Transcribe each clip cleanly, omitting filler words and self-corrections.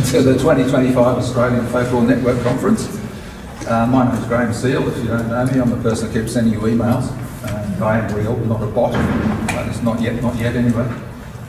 to the 2025 Australian Folklore Network Conference. My name is Graham Seal. If you don't know me, I'm the person that keeps sending you emails. I am real, not a bot. It's not yet anyway.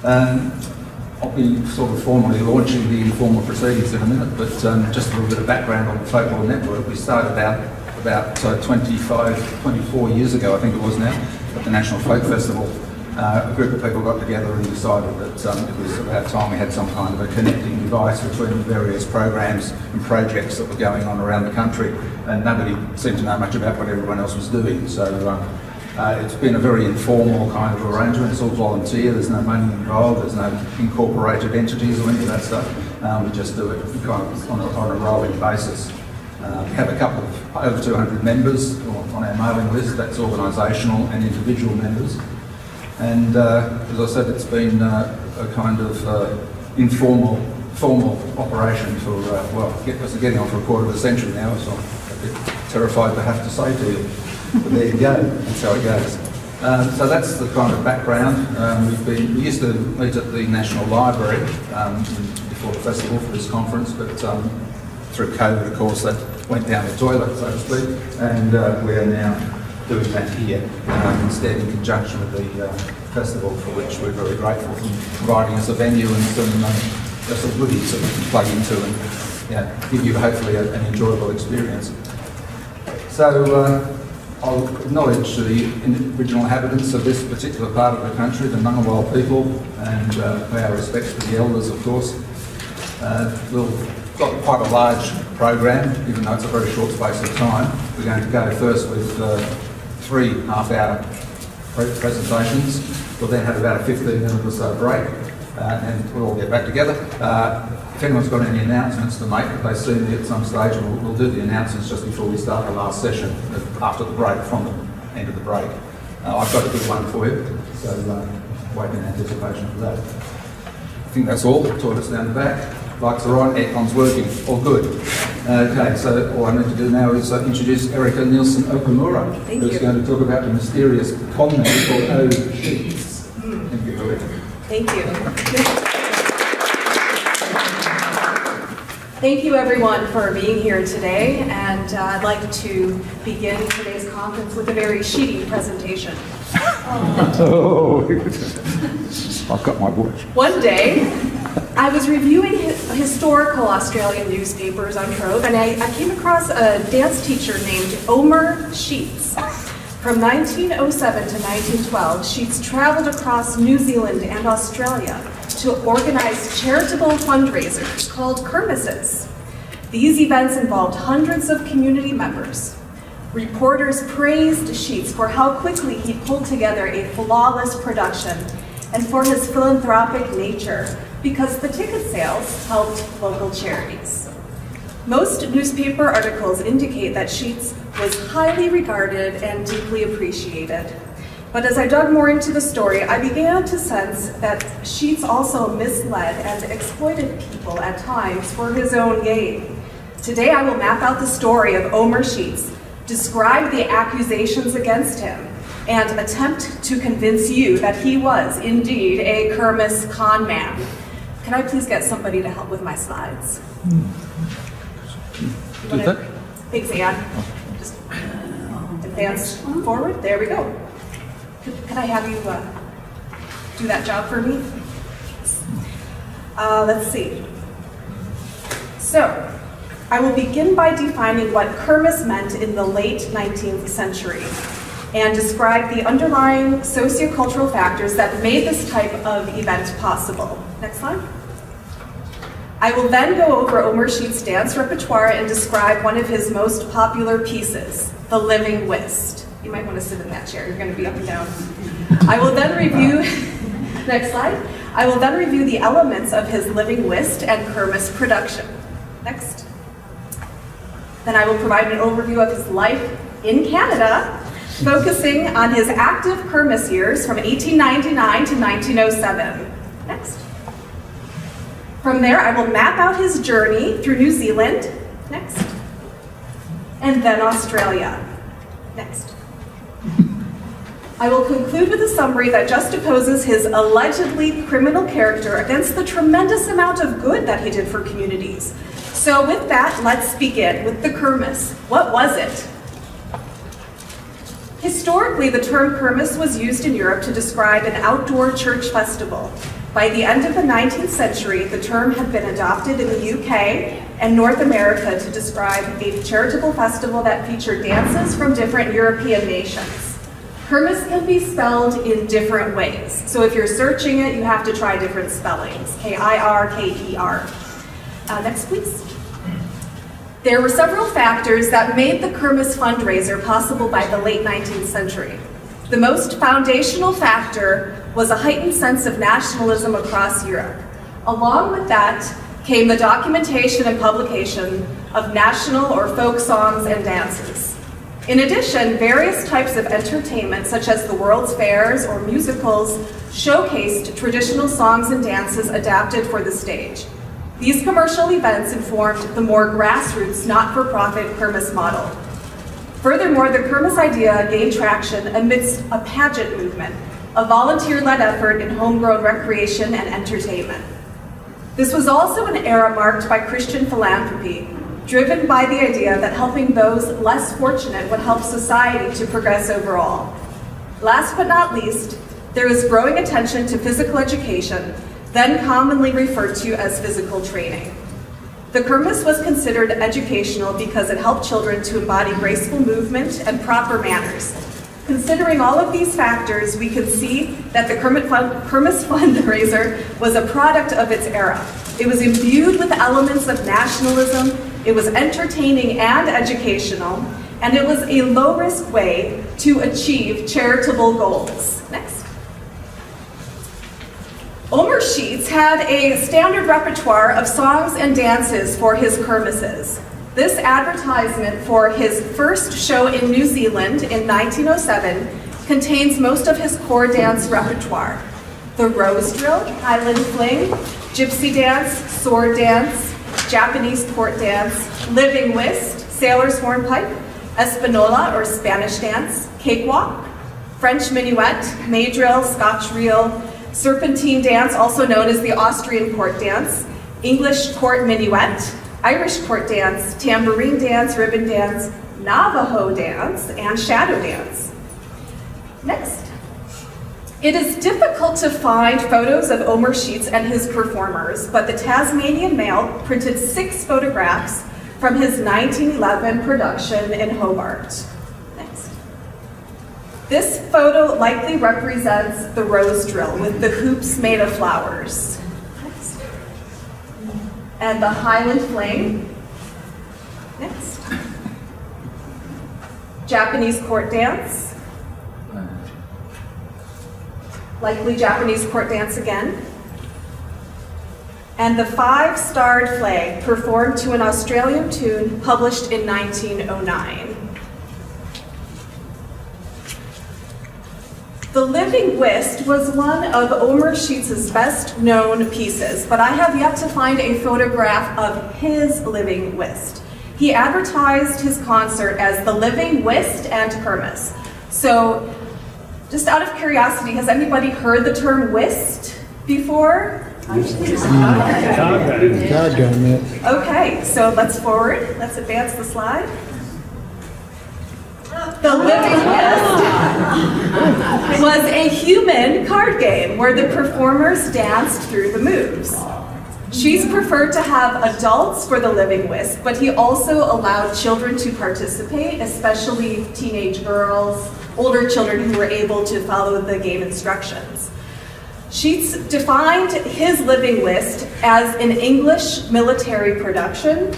I'll be sort of formally launching the informal proceedings in a minute, but just a little bit of background on the Folklore Network. We started out about 24 years ago, I think it was now, at the National Folk Festival. A group of people got together and decided that it was about time we had some kind of a connecting device between various programs and projects that were going on around the country, and nobody seemed to know much about what everyone else was doing. So it's been a very informal kind of arrangement. It's all volunteer, there's no money involved, there's no incorporated entities or any of that stuff. We just do it kind of on a rolling basis. We have a couple of over 200 members on our mailing list. That's organisational and individual members. And as I said, it's been a kind of formal operation for, getting on for a quarter of a century now, so I'm a bit terrified to have to say to you. But there you go, that's how it goes. So that's the kind of background. We used to meet at the National Library before the festival for this conference, but through COVID, of course, that went down the toilet, so to speak, and we are now doing that here instead in conjunction with the festival, for which we're very grateful for providing us a venue and some goodies that we can plug into and give you hopefully an enjoyable experience. So I'll acknowledge the original inhabitants of this particular part of the country, the Ngunnawal people, and pay our respects to the elders, of course. We've got quite a large program, even though it's a very short space of time. We're going to go first with 3 half-hour presentations. We'll then have about a 15-minute or so break, and we'll all get back together. If anyone's got any announcements to make, if they see me at some stage, we'll do the announcements just before we start the last session, after the break, from the end of the break. I've got a good one for you, so wait in anticipation for that. I think that's all. Toilets down the back. Lights are on, aircon's working, all good. Okay, so all I need to do now is introduce Erica Nielsen Okamura, who's going to talk about the mysterious conman called Omer Sheets. Thank you, Erica. Thank you. Thank you, everyone, for being here today, and I'd like to begin today's conference with a very sheety presentation. Oh, I've got my watch. One day, I was reviewing historical Australian newspapers on Trove, and I came across a dance teacher named Omer Sheets. From 1907 to 1912, Sheets traveled across New Zealand and Australia to organize charitable fundraisers called kermisses. These events involved hundreds of community members. Reporters praised Sheets for how quickly he pulled together a flawless production and for his philanthropic nature, because the ticket sales helped local charities. Most newspaper articles indicate that Sheets was highly regarded and deeply appreciated. But as I dug more into the story, I began to sense that Sheets also misled and exploited people at times for his own gain. Today I will map out the story of Omer Sheets, describe the accusations against him, and attempt to convince you that he was indeed a Kermiss Conman. Can I please get somebody to help with my slides? Thanks, Anne. Just advance forward. There we go. Could I have you do that job for me? Let's see. So, I will begin by defining what Kermiss meant in the late 19th century and describe the underlying sociocultural factors that made this type of event possible. Next slide. I will then go over Omer Sheets' dance repertoire and describe one of his most popular pieces, the living whist. You might want to sit in that chair, you're going to be up and down. I will then review, next slide. I will then review the elements of his living whist and Kermiss production. Next. Then I will provide an overview of his life in Canada, focusing on his active Kermiss years from 1899 to 1907. Next. From there, I will map out his journey through New Zealand. Next. And then Australia. Next. I will conclude with a summary that juxtaposes his allegedly criminal character against the tremendous amount of good that he did for communities. So with that, let's begin with the Kermiss. What was it? Historically, the term Kermiss was used in Europe to describe an outdoor church festival. By the end of the 19th century, the term had been adopted in the UK and North America to describe a charitable festival that featured dances from different European nations. Kermiss can be spelled in different ways. So if you're searching it, you have to try different spellings. K-I-R-K-E-R. Next, please. There were several factors that made the Kermiss fundraiser possible by the late 19th century. The most foundational factor was a heightened sense of nationalism across Europe. Along with that came the documentation and publication of national or folk songs and dances. In addition, various types of entertainment, such as the World's Fairs or musicals, showcased traditional songs and dances adapted for the stage. These commercial events informed the more grassroots, not-for-profit Kermiss model. Furthermore, the Kermiss idea gained traction amidst a pageant movement, a volunteer-led effort in homegrown recreation and entertainment. This was also an era marked by Christian philanthropy, driven by the idea that helping those less fortunate would help society to progress overall. Last but not least, there is growing attention to physical education, then commonly referred to as physical training. The Kermiss was considered educational because it helped children to embody graceful movement and proper manners. Considering all of these factors, we can see that the Kermiss fundraiser was a product of its era. It was imbued with elements of nationalism, it was entertaining and educational, and it was a low-risk way to achieve charitable goals. Next. Omer Sheets had a standard repertoire of songs and dances for his Kermisses. This advertisement for his first show in New Zealand in 1907 contains most of his core dance repertoire. The rose drill, Highland fling, gypsy dance, sword dance, Japanese court dance, living whist, sailor's hornpipe, espanola or Spanish dance, cakewalk, French minuet, May drill, Scotch reel, serpentine dance, also known as the Austrian court dance, English court minuet, Irish court dance, tambourine dance, ribbon dance, Navajo dance, and shadow dance. Next. It is difficult to find photos of Omer Sheets and his performers, but the Tasmanian Mail printed 6 photographs from his 1911 production in Hobart. Next. This photo likely represents the rose drill with the hoops made of flowers. Next. And the Highland fling. Next. Japanese court dance. Likely Japanese court dance again. And the 5-starred flag performed to an Australian tune published in 1909. The Living Whist was one of Omer Sheets' best known pieces, but I have yet to find a photograph of his Living Whist. He advertised his concert as the Living Whist and Kermiss. So, just out of curiosity, has anybody heard the term whist before? Okay, so let's forward. Let's advance the slide. The Living Whist was a human card game where the performers danced through the moves. Sheets preferred to have adults for the Living Whist, but he also allowed children to participate, especially teenage girls, older children who were able to follow the game instructions. Sheets defined his Living Whist as an English military production,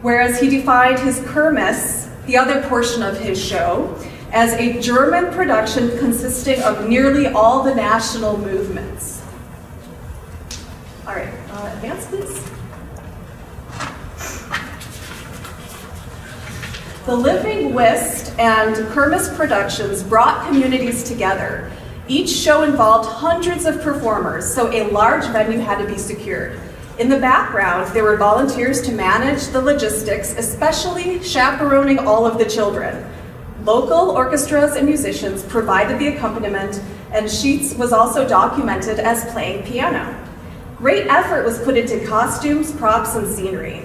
whereas he defined his Kermiss, the other portion of his show, as a German production consisting of nearly all the national movements. All right, advance please. The Living Whist and Kermiss productions brought communities together. Each show involved hundreds of performers, so a large venue had to be secured. In the background, there were volunteers to manage the logistics, especially chaperoning all of the children. Local orchestras and musicians provided the accompaniment, and Sheets was also documented as playing piano. Great effort was put into costumes, props, and scenery.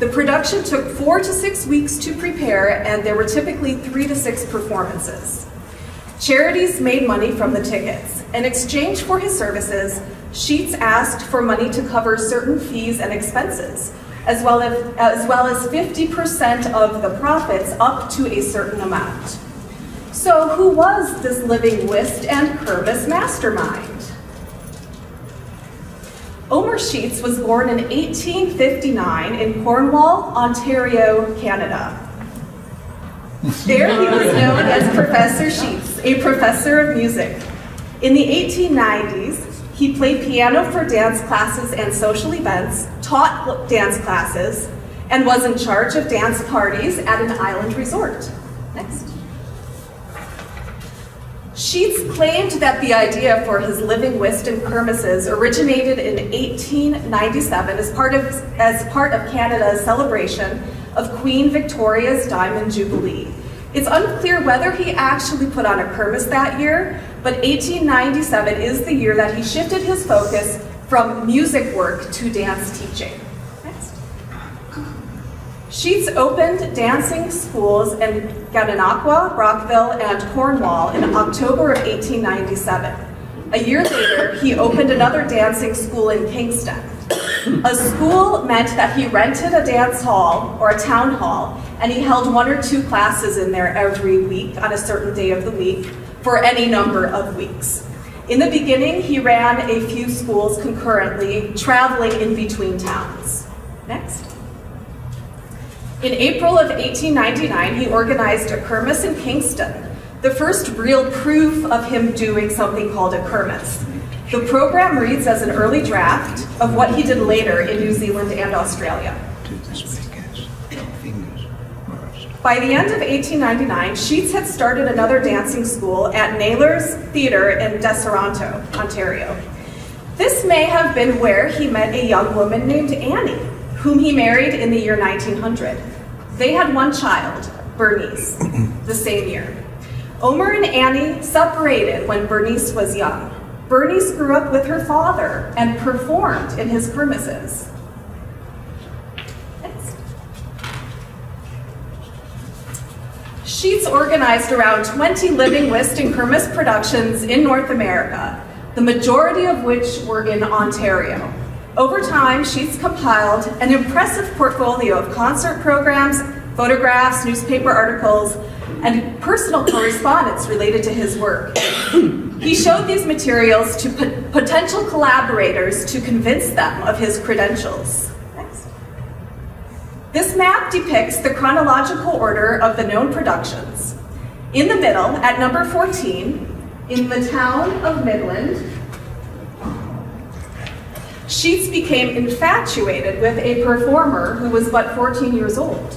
The production took 4 to 6 weeks to prepare, and there were typically 3 to 6 performances. Charities made money from the tickets. In exchange for his services, Sheets asked for money to cover certain fees and expenses, as well as 50% of the profits up to a certain amount. So who was this living whist and Kermiss mastermind? Omer Sheets was born in 1859 in Cornwall, Ontario, Canada. There he was known as Professor Sheets, a professor of music. In the 1890s, he played piano for dance classes and social events, taught dance classes, and was in charge of dance parties at an island resort. Next. Sheets claimed that the idea for his living whist and kermisses originated in 1897 as part of Canada's celebration of Queen Victoria's Diamond Jubilee. It's unclear whether he actually put on a kermiss that year, but 1897 is the year that he shifted his focus from music work to dance teaching. Next. Sheets opened dancing schools in Gananoque, Rockville, and Cornwall in October of 1897. A year later, he opened another dancing school in Kingston. A school meant that he rented a dance hall or a town hall, and he held 1 or 2 classes in there every week on a certain day of the week for any number of weeks. In the beginning, he ran a few schools concurrently, traveling in between towns. Next. In April of 1899, he organized a kermiss in Kingston, the first real proof of him doing something called a kermiss. The program reads as an early draft of what he did later in New Zealand and Australia. By the end of 1899, Sheets had started another dancing school at Naylor's Theatre in Deseronto, Ontario. This may have been where he met a young woman named Annie, whom he married in the year 1900. They had 1 child, Bernice, the same year. Omer and Annie separated when Bernice was young. Bernice grew up with her father and performed in his kermisses. Next. Sheets organized around 20 living whist and kermiss productions in North America, the majority of which were in Ontario. Over time, Sheets compiled an impressive portfolio of concert programs, photographs, newspaper articles, and personal correspondence related to his work. He showed these materials to potential collaborators to convince them of his credentials. Next. This map depicts the chronological order of the known productions. In the middle, at number 14, in the town of Midland, Sheets became infatuated with a performer who was but 14 years old.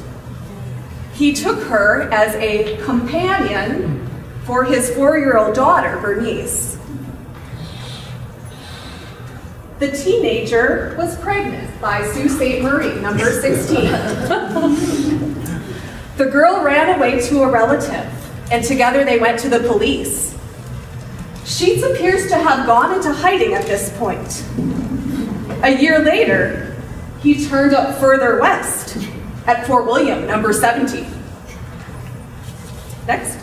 He took her as a companion for his 4-year-old daughter, Bernice. The teenager was pregnant by Sault Ste. Marie, number 16. The girl ran away to a relative, and together they went to the police. Sheets appears to have gone into hiding at this point. A year later, he turned up further west at Fort William, number 17. Next.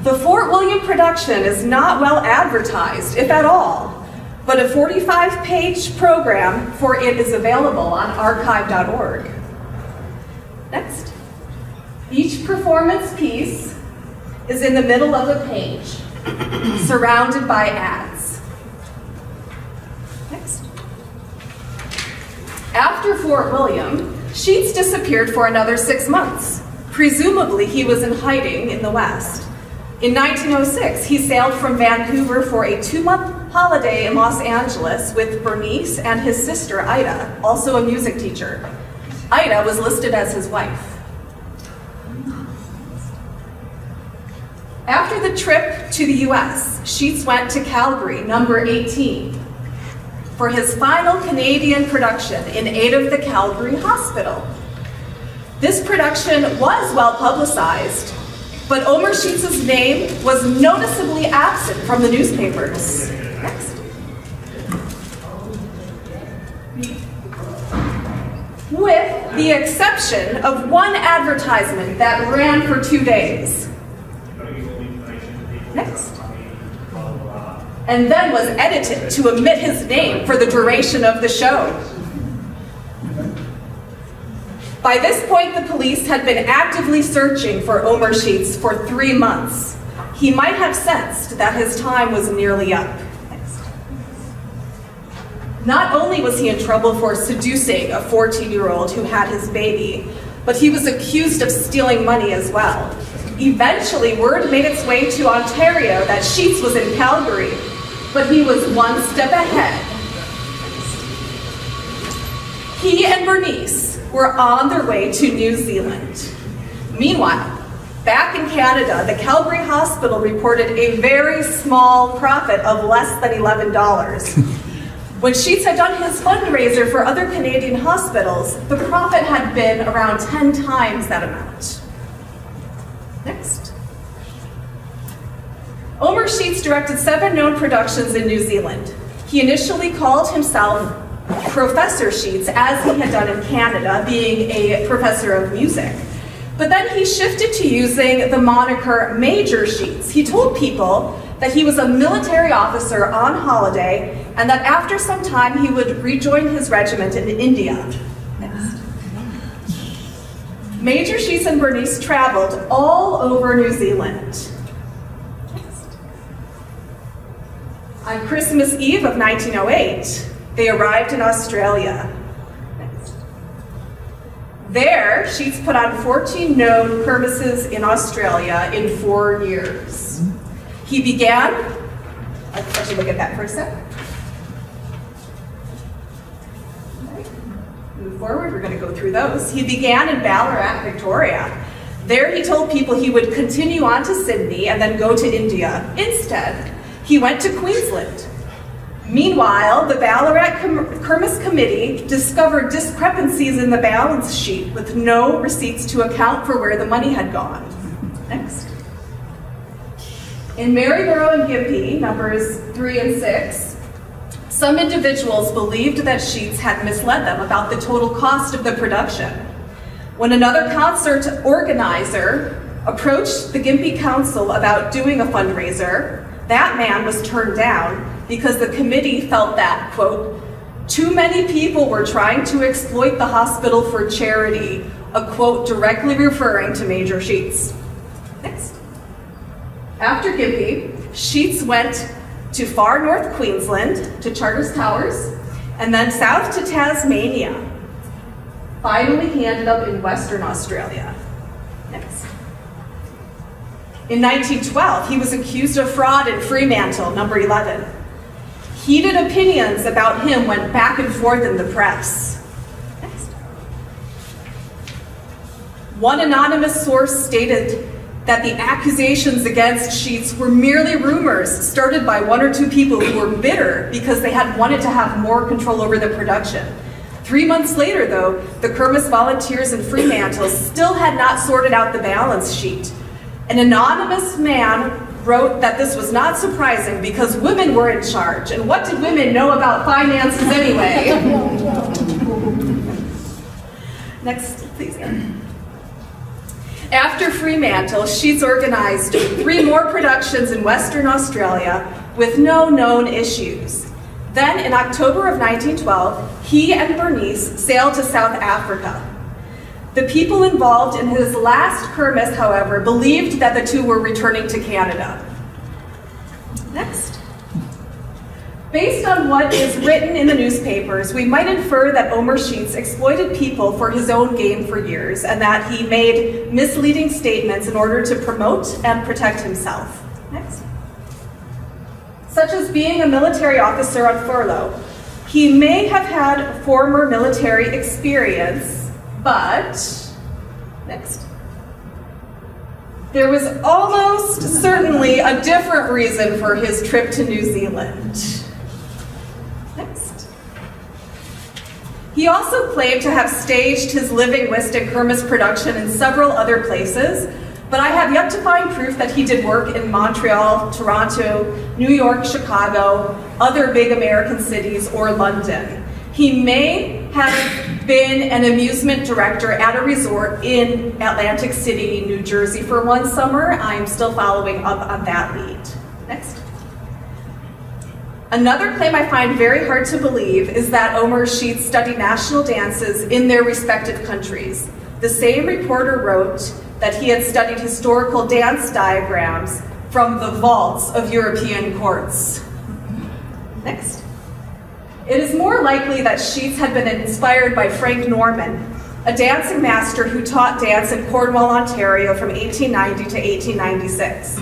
The Fort William production is not well advertised, if at all, but a 45-page program for it is available on archive.org. Next. Each performance piece is in the middle of the page, surrounded by ads. Next. After Fort William, Sheets disappeared for another 6 months. Presumably, he was in hiding in the West. In 1906, he sailed from Vancouver for a 2-month holiday in Los Angeles with Bernice and his sister, Ida, also a music teacher. Ida was listed as his wife. After the trip to the US, Sheets went to Calgary, number 18, for his final Canadian production in aid of the Calgary Hospital. This production was well publicized, but Omer Sheets' name was noticeably absent from the newspapers. Next. With the exception of one advertisement that ran for 2 days. Next. And then was edited to omit his name for the duration of the show. By this point, the police had been actively searching for Omer Sheets for 3 months. He might have sensed that his time was nearly up. Next. Not only was he in trouble for seducing a 14-year-old who had his baby, but he was accused of stealing money as well. Eventually, word made its way to Ontario that Sheets was in Calgary, but he was one step ahead. He and Bernice were on their way to New Zealand. Meanwhile, back in Canada, the Calgary hospital reported a very small profit of less than $11. When Sheets had done his fundraiser for other Canadian hospitals, the profit had been around 10 times that amount. Next. Omer Sheets directed 7 known productions in New Zealand. He initially called himself Professor Sheets, as he had done in Canada, being a professor of music. But then he shifted to using the moniker Major Sheets. He told people that he was a military officer on holiday and that after some time he would rejoin his regiment in India. Next. Major Sheets and Bernice traveled all over New Zealand. Next. On Christmas Eve of 1908, they arrived in Australia. Next. There, Sheets put on 14 known kermisses in Australia in 4 years. He began, let's actually look at that for a sec. Right. Move forward, we're going to go through those. He began in Ballarat, Victoria. There he told people he would continue on to Sydney and then go to India. Instead, he went to Queensland. Meanwhile, the Ballarat Kermiss Committee discovered discrepancies in the balance sheet with no receipts to account for where the money had gone. Next. In Maryborough and Gympie, numbers 3 and 6, some individuals believed that Sheets had misled them about the total cost of the production. When another concert organizer approached the Gympie Council about doing a fundraiser, that man was turned down because the committee felt that, quote, too many people were trying to exploit the hospital for charity, a quote directly referring to Major Sheets. Next. After Gympie, Sheets went to far north Queensland, to Charters Towers, and then south to Tasmania. Finally, he ended up in Western Australia. Next. In 1912, he was accused of fraud in Fremantle, number 11. Heated opinions about him went back and forth in the press. Next. One anonymous source stated that the accusations against Sheets were merely rumors started by 1 or 2 people who were bitter because they had wanted to have more control over the production. 3 months later, though, the Kermiss volunteers in Fremantle still had not sorted out the balance sheet. An anonymous man wrote that this was not surprising because women were in charge, and what did women know about finances anyway? Next, please. After Fremantle, Sheets organized 3 more productions in Western Australia with no known issues. Then, in October of 1912, he and Bernice sailed to South Africa. The people involved in his last Kermiss, however, believed that the 2 were returning to Canada. Next. Based on what is written in the newspapers, we might infer that Omer Sheets exploited people for his own gain for years, and that he made misleading statements in order to promote and protect himself. Next. Such as being a military officer on furlough. He may have had former military experience, but, next. There was almost certainly a different reason for his trip to New Zealand. Next. He also claimed to have staged his living whist and Kermiss production in several other places, but I have yet to find proof that he did work in Montreal, Toronto, New York, Chicago, other big American cities, or London. He may have been an amusement director at a resort in Atlantic City, New Jersey for one summer. I'm still following up on that lead. Next. Another claim I find very hard to believe is that Omer Sheets studied national dances in their respective countries. The same reporter wrote that he had studied historical dance diagrams from the vaults of European courts. Next. It is more likely that Sheets had been inspired by Frank Norman, a dancing master who taught dance in Cornwall, Ontario from 1890 to 1896.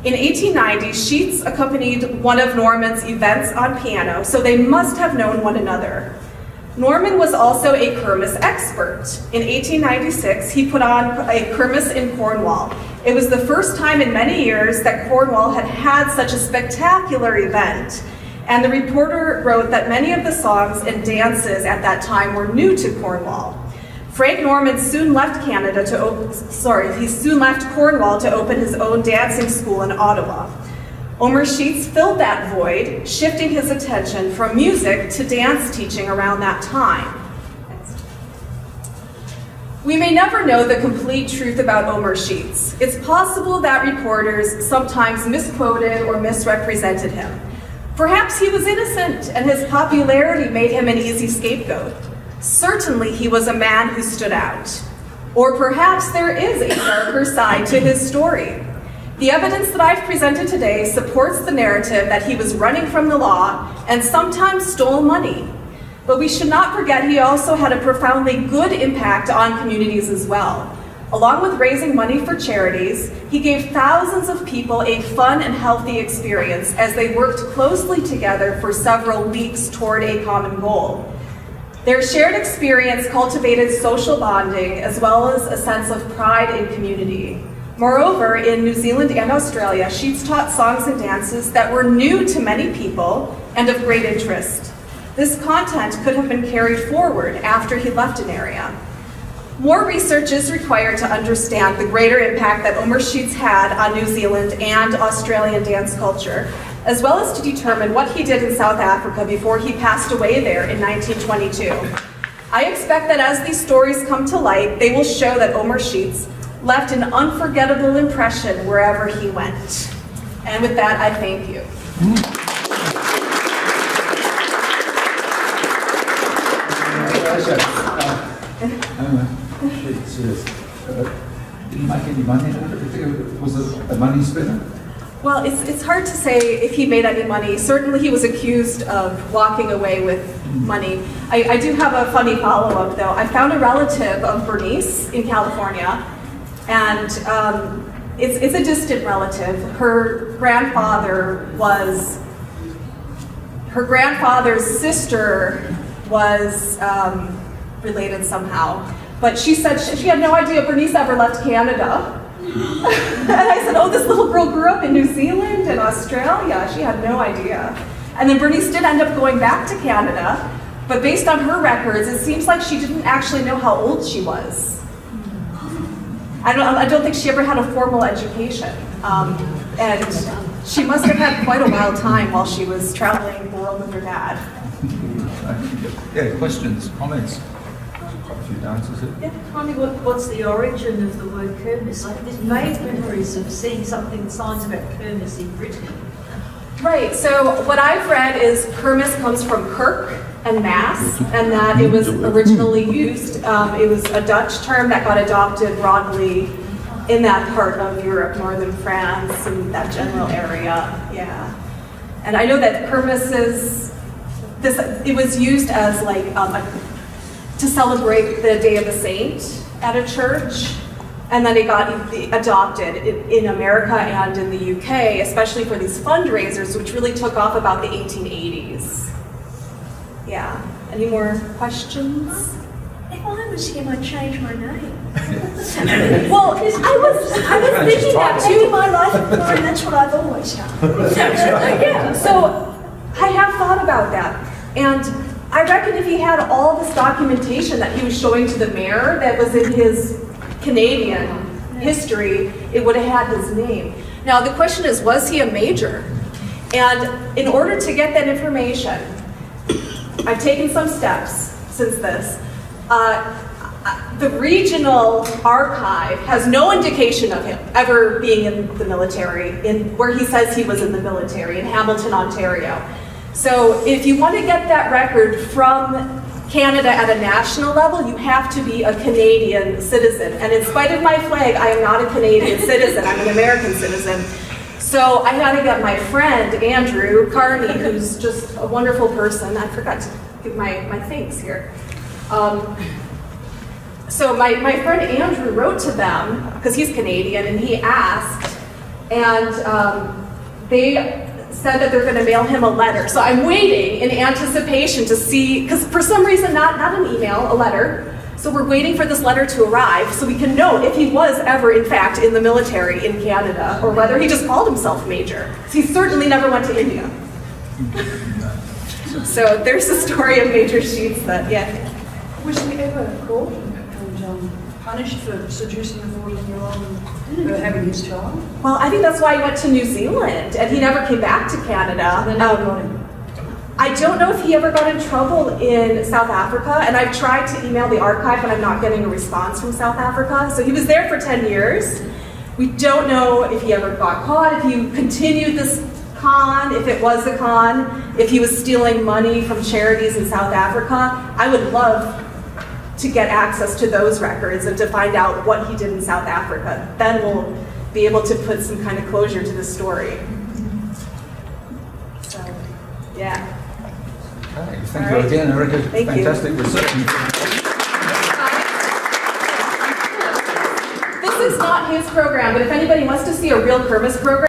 In 1890, Sheets accompanied one of Norman's events on piano, so they must have known one another. Norman was also a Kermiss expert. In 1896, he put on a Kermiss in Cornwall. It was the first time in many years that Cornwall had had such a spectacular event, and the reporter wrote that many of the songs and dances at that time were new to Cornwall. Frank Norman soon left he soon left Cornwall to open his own dancing school in Ottawa. Omer Sheets filled that void, shifting his attention from music to dance teaching around that time. We may never know the complete truth about Omer Sheets. It's possible that reporters sometimes misquoted or misrepresented him. Perhaps he was innocent and his popularity made him an easy scapegoat. Certainly he was a man who stood out. Or perhaps there is a darker side to his story. The evidence that I've presented today supports the narrative that he was running from the law and sometimes stole money. But we should not forget he also had a profoundly good impact on communities as well. Along with raising money for charities, he gave thousands of people a fun and healthy experience as they worked closely together for several weeks toward a common goal. Their shared experience cultivated social bonding as well as a sense of pride in community. Moreover, in New Zealand and Australia, Sheets taught songs and dances that were new to many people and of great interest. This content could have been carried forward after he left an area. More research is required to understand the greater impact that Omer Sheets had on New Zealand and Australian dance culture, as well as to determine what he did in South Africa before he passed away there in 1922. I expect that as these stories come to light, they will show that Omer Sheets left an unforgettable impression wherever he went. And with that, I thank you. Sheets, yes. Didn't make any money out of it. Was it a money spinner? Well, it's hard to say if he made any money. Certainly he was accused of walking away with money. I do have a funny follow-up, though. I found a relative of Bernice in California, and it's a distant relative. Her grandfather's sister was related somehow. But she said she had no idea Bernice ever left Canada. And I said, oh, this little girl grew up in New Zealand and Australia. She had no idea. And then Bernice did end up going back to Canada, but based on her records, it seems like she didn't actually know how old she was. I don't think she ever had a formal education. And she must have had quite a wild time while she was traveling the world with her dad. Yeah, questions, comments? Quite a few dancers here. Yeah, tell me what's the origin of the word Kermiss? I have these vague memories of seeing signs about Kermiss in Britain. Right, so what I've read is Kermiss comes from Kirk and Mass, and that it was originally used, it was a Dutch term that got adopted broadly in that part of Europe, northern France, and that general area, yeah. And I know that Kermiss it was used as like to celebrate the Day of the Saint at a church, and then it got adopted in America and in the UK, especially for these fundraisers, which really took off about the 1880s. Yeah. Any more questions? If I was him, I'd change my name. Well, I was thinking that Maybe too. my life and that's what I've always done. Yeah. So I have thought about that, and I reckon if he had all this documentation that he was showing to the mayor that was in his Canadian history, it would have had his name. Now the question is, was he a major? And in order to get that information, I've taken some steps since this. The regional archive has no indication of him ever being in the military, where he says he was in the military, in Hamilton, Ontario. So if you want to get that record from Canada at a national level, you have to be a Canadian citizen. And in spite of my flag, I am not a Canadian citizen, I'm an American citizen. So I had to get my friend, Andrew Carney, who's just a wonderful person. I forgot to give my thanks here. So my friend Andrew wrote to them, because he's Canadian, and he asked, and they said that they're going to mail him a letter. So I'm waiting in anticipation to see, because for some reason, not an email, a letter. So we're waiting for this letter to arrive so we can know if he was ever, in fact, in the military in Canada, or whether he just called himself major. He certainly never went to India. So there's the story of Major Sheets that, yeah. Was he ever caught and punished for seducing a 14-year-old or having his child? Well, I think that's why he went to New Zealand, and he never came back to Canada. They never got him. I don't know if he ever got in trouble in South Africa, and I've tried to email the archive, but I'm not getting a response from South Africa. So he was there for 10 years. We don't know if he ever got caught, if he continued this con, if it was a con, if he was stealing money from charities in South Africa. I would love to get access to those records and to find out what he did in South Africa. Then we'll be able to put some kind of closure to this story. So, yeah. Okay, thank you again, Erica. Thank you. Fantastic research. This is not his program, but if anybody wants to see a real Kermiss program,